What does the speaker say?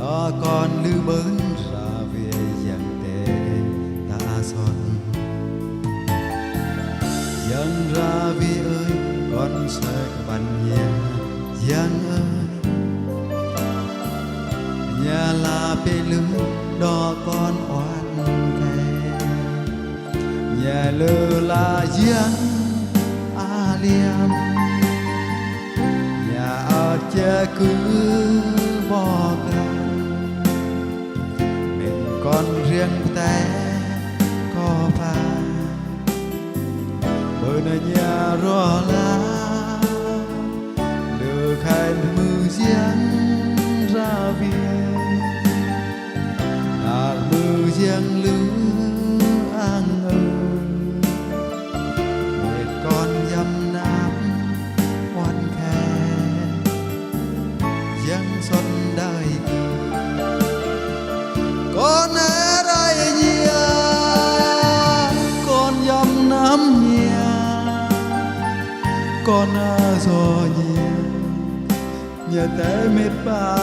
đó con lư bớn ra về dần tề ta son dần ra vì ơi con sẽ bắn nhà dần ơi nhà là bê lưới đó con oan thề nhà lơ là dần a liam nhà ở che cứ bỏ mình con riêng té có phải bởi nơi nhà rõ lá lừa khai mưa giang ra về là mưa giang lứa ăn ơi mệt con dăm nát quan khe giang xuân đời con ở đây nhia con dăm năm nhia con ở giò nhia nhà té mệt bà